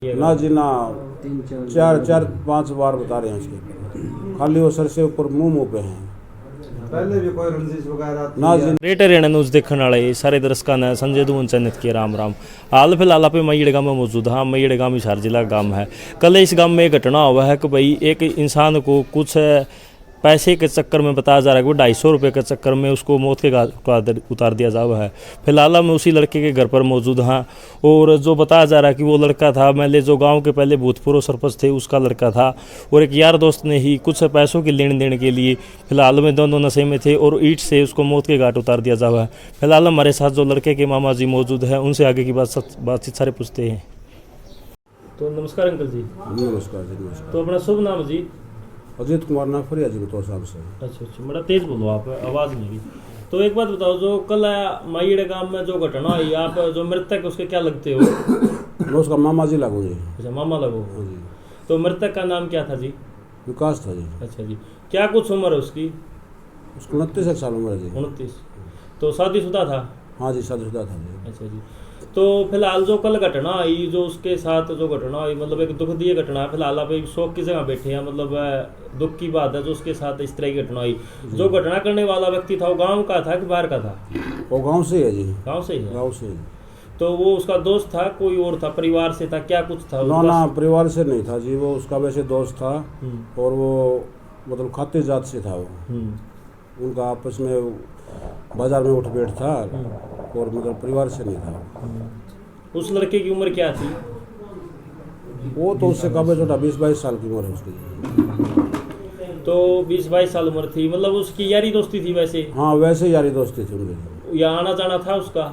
ना जी ना, चार पांच बार बता रहे हैं उसके ऊपर, खाली वो सर से ऊपर मुंह पे हैं। पहले भी कोई रंजिश वगैरह ना जी। रेट हरियाणा न्यूज़ देखने वाले सारे दर्शकों ने संजय दून चैनल के राम राम। हाल फिलहाल पे मईड़ गांव में मौजूद हाँ। मईड़ गांव हिसार जिला का गांव है। कल इस गांव में एक घटना हुआ है कि भाई एक इंसान को कुछ पैसे के चक्कर में बताया जा रहा है कि 250 रुपये के चक्कर में उसको मौत के घाट उतार दिया जा रहा है। फिलहाल हम उसी लड़के के घर पर मौजूद हाँ। और जो बताया जा रहा है कि वो लड़का था पहले जो गांव के पहले भूतपूर्व सरपंच थे उसका लड़का था, और एक यार दोस्त ने ही कुछ पैसों के लेन देन के लिए फिलहाल में दोनों नशे में थे और ईंट से उसको मौत के घाट उतार दिया जा रहा है। फिलहाल हमारे साथ जो लड़के के मामा जी मौजूद हैं उनसे आगे की बातचीत सारे पूछते हैं। तो नमस्कार अंकल जी। नमस्कार जी। नमस्कार। तो अपना शुभ नाम जी? अजीत कुमार नागपुरिया जी तो साहब से। अच्छा, बड़ा तेज बोलो आप, आवाज़ नहीं। तो एक बात बताओ, जो कल माईड़ गांव में जो घटना हुई, आप जो मृतक उसके क्या लगते हो? मैं उसका मामा जी लागू जी। अच्छा, मामा लगो जी। तो मृतक का नाम क्या था जी? विकास था जी। अच्छा जी, क्या कुछ उम्र है उसकी? उसको 29 साल उम्र है जी। 29। तो शादीशुदा था? हाँ जी, शादीशुदा था जी। अच्छा जी। तो फिलहाल जो कल घटना आई, जो उसके साथ जो घटना हुई, मतलब एक दुखद घटना है। फिलहाल आप एक शोक की जगह बैठे हैं, मतलब दुख की बात है जो उसके साथ इस तरह की घटना हुई। जो घटना करने वाला व्यक्ति था वो गांव का था कि बाहर का था? वो गांव से है जी। गांव से ही है? गांव से ही। तो वो उसका दोस्त था, कोई और था, परिवार से था, क्या कुछ था? ना परिवार से नहीं था जी, वो उसका वैसे दोस्त था और वो मतलब खाते जात से था वो। उनका आपस में बाजार में उठ बैठ था और मतलब परिवार से नहीं था। उस लड़के की उम्र क्या थी? वो तो उससे काफी छोटा 20-22 साल की उम्र है उसकी। तो 20-22 साल उम्र थी, मतलब उसकी यारी दोस्ती थी वैसे? हाँ, वैसे यारी दोस्ती थी उनकी। या आना जाना था उसका?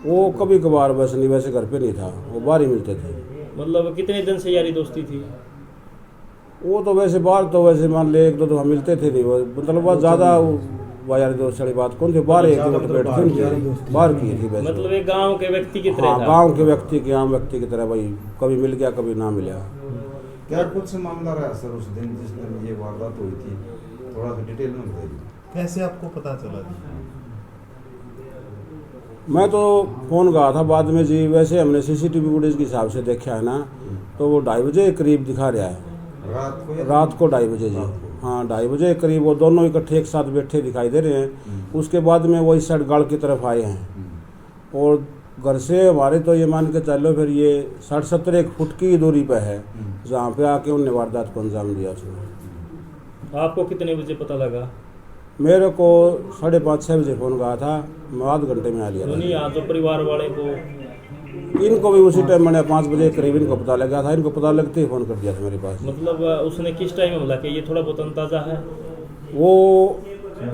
वो कभी कभार, वैसे नहीं, वैसे घर पे नहीं था, वो बाहर ही मिलते थे। मतलब कितने दिन से यारी दोस्ती थी? वो तो वैसे बाहर तो वैसे मान ले 1-2 तो हम मिलते थे नहीं, वो मतलब बहुत ज़्यादा यारी दोस्त वाली बात कौन थी, बाहर एक बैठ थी, बाहर की थी वैसे। मतलब एक गांव के व्यक्ति की तरह? हाँ, गांव के व्यक्ति की, आम व्यक्ति की तरह भाई, कभी मिल गया कभी ना मिला। क्या कुछ मामला रहा सर उस दिन जिस दिन ये वारदात हुई थी, थोड़ा सा डिटेल में बताइए। कैसे आपको पता चला जी? मैं तो फ़ोन गया था बाद में जी। वैसे हमने सीसीटीवी फुटेज के हिसाब से देखा है ना, तो वो 2:30 बजे करीब दिखा रहा है। रात को 2:30 बजे जी। हाँ, 2:30 बजे करीब वो दोनों इकट्ठे एक साथ बैठे दिखाई दे रहे हैं। उसके बाद में वो इस साइड गाड़ की तरफ आए हैं और घर से हमारे तो ये मान के चलो फिर ये 60-70 फुट की दूरी पर है जहाँ पे आके उनने वारदात को अंजाम दिया उसने। आपको कितने बजे पता लगा? मेरे को 5:30-6 बजे फ़ोन गया था, मैं आध घंटे में आ लिया था। नहीं, यहाँ तो परिवार वाले को, इनको भी उसी टाइम मैंने 5 बजे करीब इनको पता लगा था। इनको पता लगते ही फ़ोन कर दिया था मेरे पास। मतलब उसने किस टाइम हमला किया, ये थोड़ा बहुत अंदाजा है? वो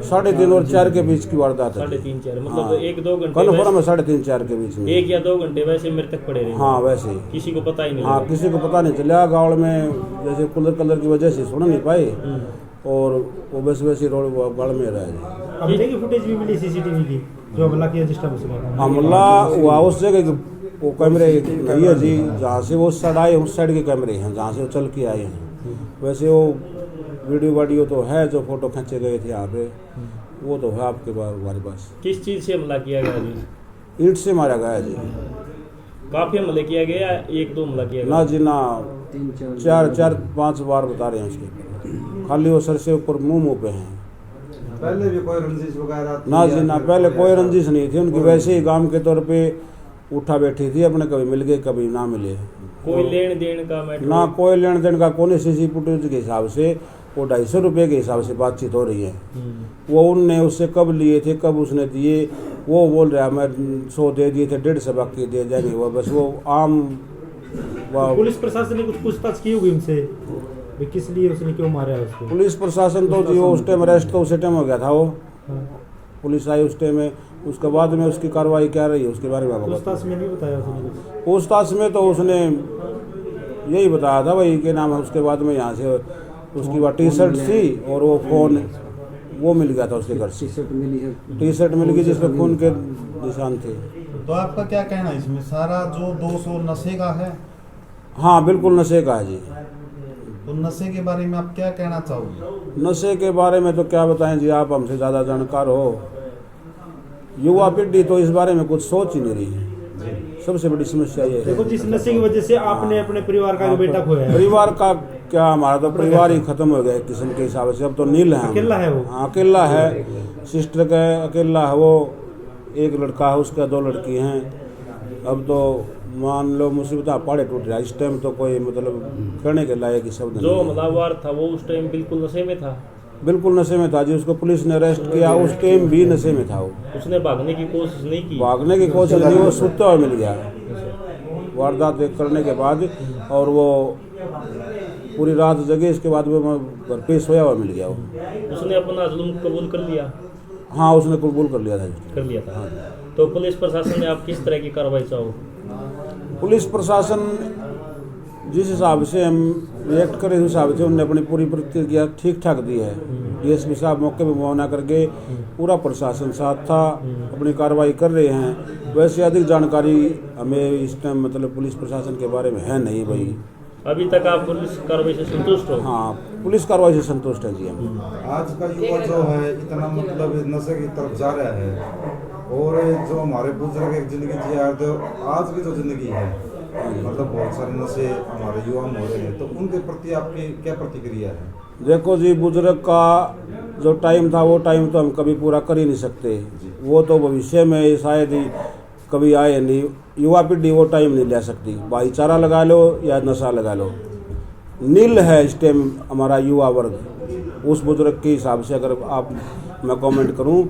3:30 और 4 के बीच की वारदात है। 3:30-4 मतलब हाँ। 1-2 घंटे? कन्फर्म है 3:30-4 के बीच में। 1 या 2 घंटे वैसे मृतक पड़े रहे? हाँ, वैसे ही। किसी को पता ही नहीं? हाँ, किसी को पता नहीं चला। गाँव में जैसे कलर की वजह से सुन नहीं पाए और वो वैसे रोड गाड़ में रह जाए। हमले की फुटेज भी मिली सीसीटीवी की, जो हमला किया जिस टाइम उसमें हमला हुआ उस जगह वो कैमरे नहीं है जी, जहाँ से वो साइड आए उस साइड के कैमरे हैं जहाँ से वो चल के आए हैं। वैसे वो वीडियो तो है जो फोटो खींचे गए थे यहाँ पे, वो तो है आपके पास हमारे पास। किस चीज़ से हमला किया गया जी? ईंट से मारा गया जी। काफी हमले किया गया, 1-2 हमला किया गया? ना जी ना, 4-5 बार बता रहे हैं उसके ऊपर, खाली वो सर से ऊपर मुंह पे हैं। पहले भी कोई रंजिश वगैरह? ना जी ना, पहले कोई रंजिश नहीं थी उनकी, वैसे ही काम के तौर पे उठा बैठी थी अपने, कभी मिल गए कभी ना मिले। कोई लेन देन का मैटर? ना, कोई लेन देन का कोई। सीसी फुटेज के हिसाब से वो 250 रुपये के हिसाब से बातचीत हो रही है। वो उनने उससे कब लिए थे, कब उसने दिए, वो बोल रहा है मैं 100 दे दिए थे, 150 बाकी दे जाएंगे। वो बस वो आम पुलिस प्रशासन ने कुछ पूछताछ की होगी उनसे, किस लिए उसने क्यों मारा है उसको? पुलिस प्रशासन तो जी उस टाइम अरेस्ट तो उसी टाइम हो गया था। वो पुलिस आई उस टाइम में, उसके बाद में उसकी कार्रवाई क्या रही है उसके बारे में पूछताछ में नहीं बताया उसने? पूछताछ में तो उसने यही बताया था भाई के नाम है। उसके बाद में यहाँ से उसकी वह टी-शर्ट थी और वो फ़ोन वो मिल गया था उसके घर से। टी-शर्ट मिल गई जिसमें खून के निशान थे। तो आपका क्या कहना है इसमें? सारा जो 200 नशे का है? हाँ, बिल्कुल नशे का है जी। तो नशे के बारे में आप क्या कहना चाहोगे? नशे के बारे में तो क्या बताएं जी, आप हमसे ज़्यादा जानकार हो। युवा पीढ़ी तो इस बारे में कुछ सोच ही नहीं रही है। सबसे बड़ी समस्या ये है। देखो, जिस नशे की वजह से आपने अपने परिवार का बेटा खोया है। परिवार का क्या, हमारा तो परिवार ही खत्म हो गया एक किस्म के हिसाब से। अब तो नील है, अकेला है वो? हाँ अकेला है, सिस्टर का अकेला है वो, एक लड़का है उसका, 2 लड़की हैं। अब तो मान लो मुसीबत पहाड़े टूट रहा है इस टाइम, तो कोई मतलब कहने के लायक ही शब्द जो नहीं है। हमलावर था वो उस टाइम बिल्कुल नशे में था? बिल्कुल नशे में था जी, उसको पुलिस ने अरेस्ट किया, उस टाइम भी नशे में था वो। उसने भागने की कोशिश नहीं की? भागने की कोशिश नहीं, वो सुतता हुआ मिल गया वारदात करने के बाद, और वो पूरी रात जगे, इसके बाद वो घर पे सोया हुआ मिल गया वो। उसने अपना जुल्म कबूल कर लिया? हाँ उसने कबूल कर लिया था। कर लिया था। तो पुलिस प्रशासन ने आप किस तरह की कार्रवाई चाहो? पुलिस प्रशासन जिस हिसाब से हम रिएक्ट करें उस हिसाब से उन्होंने अपनी पूरी प्रतिक्रिया ठीक ठाक दी है। डीएसपी साहब मौके पर मुआयना करके, पूरा प्रशासन साथ था, अपनी कार्रवाई कर रहे हैं। वैसे अधिक जानकारी हमें इस टाइम मतलब पुलिस प्रशासन के बारे में है नहीं भाई। अभी तक आप पुलिस कार्रवाई से संतुष्ट हो? हाँ पुलिस कार्रवाई से संतुष्ट है जी हम। आज का युवा जो है इतना मतलब नशे की तरफ जा रहा है, और जो हमारे बुजुर्ग एक जिंदगी जिया, तो आज की जो जिंदगी है मतलब बहुत सारे नशे हमारे युवा में हो रहे हैं, तो उनके प्रति आपकी क्या प्रतिक्रिया है? देखो जी, बुजुर्ग का जो टाइम था वो टाइम तो हम कभी पूरा कर ही नहीं सकते, वो तो भविष्य में शायद ही कभी आए नहीं। युवा पीढ़ी वो टाइम नहीं ले सकती। भाईचारा लगा लो या नशा लगा लो, नील है इस टाइम हमारा युवा वर्ग। उस बुजुर्ग के हिसाब से अगर आप मैं कमेंट करूं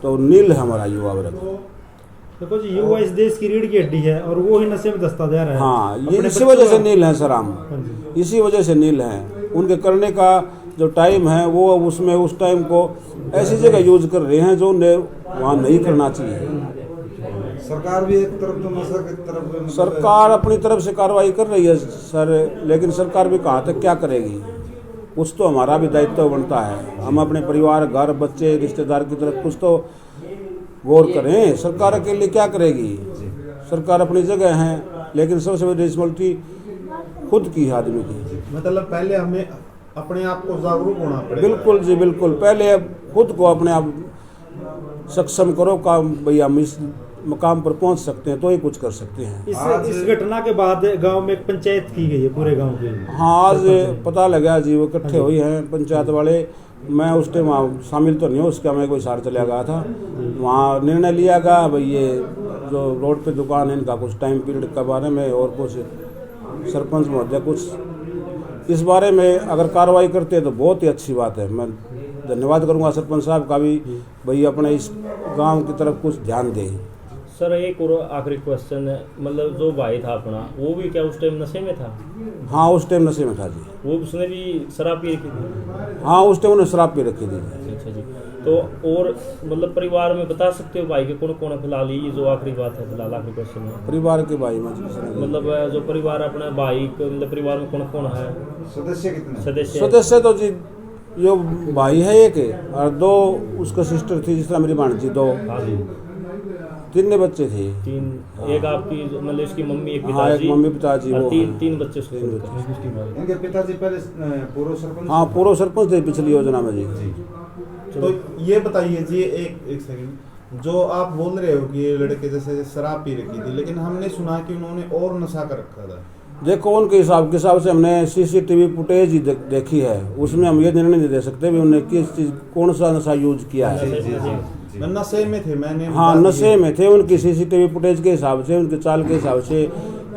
तो नील है हमारा युवा वर्ग। देखो जी, युवा इस देश की रीढ़ की हड्डी है और वो ही नशे में दस्ता जा रहा है। हाँ ये अपने इसी बच्चों वजह से का- नील है सर हम, हाँ जी। इसी वजह से नील हैं। उनके करने का जो टाइम है वो उसमें उस टाइम को ऐसी जगह यूज कर रहे हैं जो उन्हें वहाँ नहीं करना चाहिए। सरकार भी एक तरफ तो नशा की तरफ मतलब सरकार अपनी तरफ से कार्रवाई कर रही है सर, लेकिन सरकार भी कहाँ तक क्या करेगी। कुछ तो हमारा भी दायित्व बनता है, हम अपने परिवार, घर, बच्चे, रिश्तेदार की तरफ कुछ तो गौर करें। सरकार के लिए क्या करेगी? सरकार अपनी जगह है, लेकिन सबसे बड़ी रिस्पॉन्सिबिलिटी खुद की है आदमी की। मतलब पहले हमें अपने आप को जागरूक होना पड़ेगा। बिल्कुल जी बिल्कुल, पहले खुद को अपने आप सक्षम करो का भाई हम इस मकाम पर पहुंच सकते हैं तो ही कुछ कर सकते हैं। इस घटना के बाद गांव में एक पंचायत की गई है पूरे गांव की। हाँ आज पता लगा जी, वो इकट्ठे हुए हैं पंचायत वाले। मैं उस टाइम वहाँ शामिल तो नहीं हूँ, उसका मैं कोई सार चला गया था। वहाँ निर्णय लिया गया भाई ये जो रोड पे दुकान है इनका कुछ टाइम पीरियड के बारे में और कुछ सरपंच महोदय कुछ इस बारे में अगर कार्रवाई करते हैं तो बहुत ही अच्छी बात है। मैं धन्यवाद करूँगा सरपंच साहब का भी, भाई अपने इस गाँव की तरफ कुछ ध्यान दें। सर एक और आखिरी क्वेश्चन है, मतलब जो भाई था अपना वो भी क्या उस टाइम नशे में था? हाँ उस टाइम नशे में था जी। वो उसने भी शराब पी रखी थी? हाँ उस टाइम उन्हें शराब पी रखी थी। अच्छा जी। तो और मतलब परिवार में बता सकते हो भाई के कौन कौन है फिलहाल? ये जो आखिरी बात है फिलहाल, आखिरी क्वेश्चन है परिवार के भाई मतलब जो परिवार अपने भाई को मतलब परिवार में कौन कौन है सदस्य कितने? सदस्य? सदस्य तो जी जो भाई है एक है और 2 उसका सिस्टर थी, जिस तरह मेरी भांजी 2, हाँ जी। 3 बच्चे थे। 3, एक आपकी मतलब इसकी मम्मी, एक हाँ एक पिताजी, मम्मी पिताजी और वो 3 बच्चे उसके तीन छोड़कर। इनके पिताजी पहले पूर्व सरपंच? हाँ पूर्व सरपंच थे पिछली योजना में जी। तो ये बताइए जी, एक सेकंड, जो आप बोल रहे हो कि ये लड़के जैसे शराब पी रखी थी, लेकिन हमने सुना कि उन्होंने और नशा कर रखा था। देखो उनके हिसाब से हमने सीसीटीवी फुटेज ही देखी है, उसमें हम ये निर्णय नहीं दे सकते भी उन्होंने किस चीज कौन सा नशा यूज किया है। नशे में थे, मैंने हाँ बता नशे दिया। में थे, उनकी सीसीटीवी फुटेज के हिसाब से, उनके चाल के हिसाब से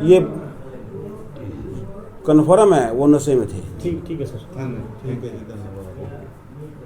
ये कन्फर्म है वो नशे में थे। ठीक है सर। धन्यवाद। ठीक है जी, धन्यवाद।